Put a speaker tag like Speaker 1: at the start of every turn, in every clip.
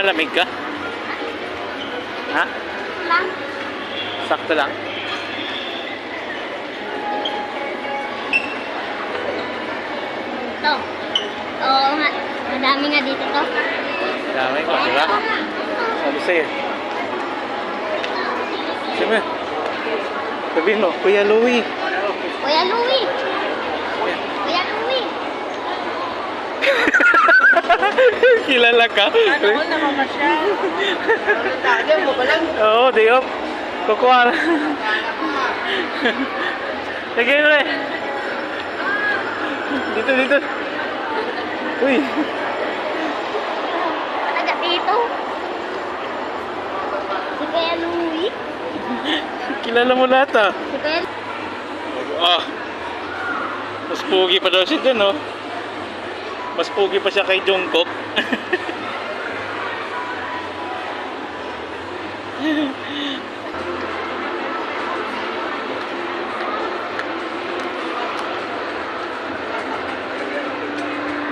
Speaker 1: Nilalamig ka? Ha?
Speaker 2: Lang.
Speaker 1: Sakto lang?
Speaker 2: Ito. Oo nga. Madami nga dito to.
Speaker 1: Dami ko, di ba? Sabi sa'yo. Sabi, sabihin mo, Kuya Louie.
Speaker 2: Kuya Louie. Kuya Louie.
Speaker 1: Kilala ka?
Speaker 3: Ano ko naman siya? Ano mo ba lang?
Speaker 1: Oo, di op. Kukuha na. Lagay mo eh. Dito, dito. Uy.
Speaker 2: Taga dito. Si Kuya Louie.
Speaker 1: Kilala mo lahat ah.
Speaker 2: Si Kuya
Speaker 1: Ah. Mas pogi pa daw siya dun, oh. Mas pogi pa siya kay Jungkook.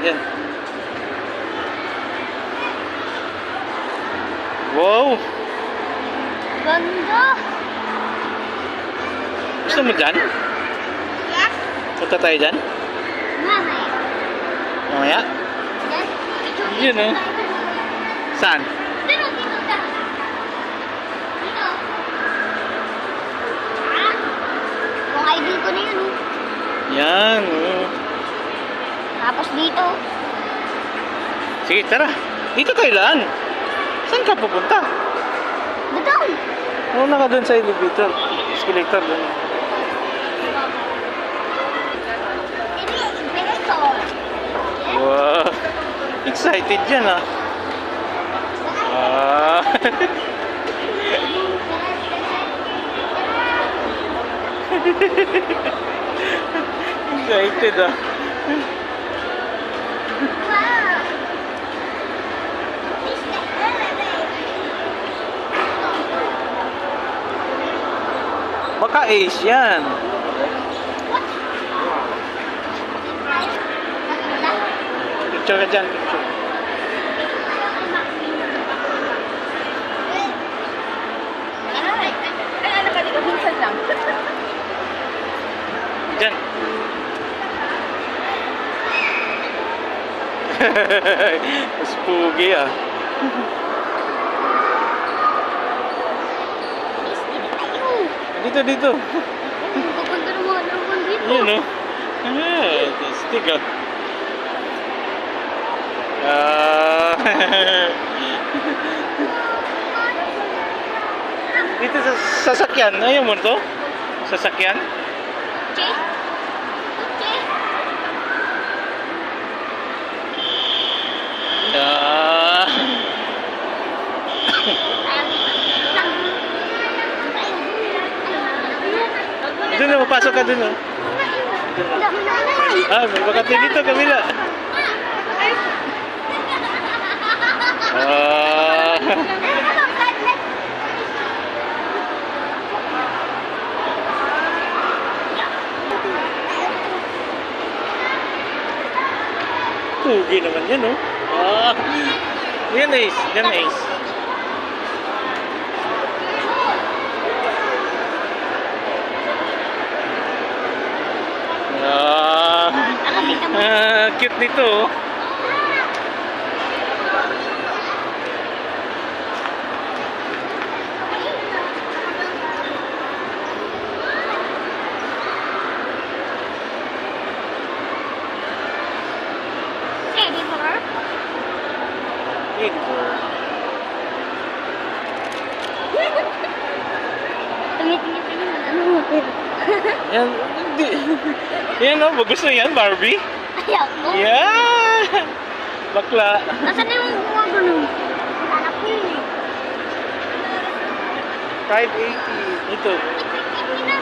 Speaker 1: Yan. Wow!
Speaker 2: Ganda.
Speaker 1: Gusto mo dyan?
Speaker 2: Yes.
Speaker 1: Punta tayo dyan?
Speaker 2: Mamay.
Speaker 1: Mamaya?
Speaker 2: Yes.
Speaker 1: Yun, oh. Saan?
Speaker 2: Dito, dito ka. Dito. Ah. Yung ID ko na yun. Oh.
Speaker 1: Yan, oh.
Speaker 2: Tapos dito.
Speaker 1: Sige, tara. Dito tayo lang. Saan ka pupunta?
Speaker 2: Dito.
Speaker 1: Una ka dun sa elevator. Escalator dun.
Speaker 2: Ini, dito.
Speaker 1: Wow. Excited yan ah. Ah. Excited ah.
Speaker 2: Wow. It's the elevator.
Speaker 1: Baka ace yan. Picture ka dyan. Picture.
Speaker 3: Ay, ano ka dito? Minsan lang.
Speaker 1: Dyan. Mas pugi ah. Dito, dito.
Speaker 2: Pupunta ng mga dragon dito.
Speaker 1: Yun oh. Ah, stick ah. Ah. Dito sa sasakyan. Ayaw mo to? Sasakyan?
Speaker 2: Che? Che?
Speaker 1: Ah. Doon na, mapasok ka doon oh. Ah, may bakante dito, kabila. Ah. Pugi naman yan, oh. Ah. Yan, Ace. Yan, Ace. Ah, cute nito, oh. Yan, hindi. Yan, oh. Gusto yan, Barbie?
Speaker 2: Ayaw ko.
Speaker 1: Yeah! Bakla.
Speaker 2: Nasaan na yung mga ganun? Anak ko yun eh.
Speaker 1: 580. Ito.
Speaker 2: Ito na.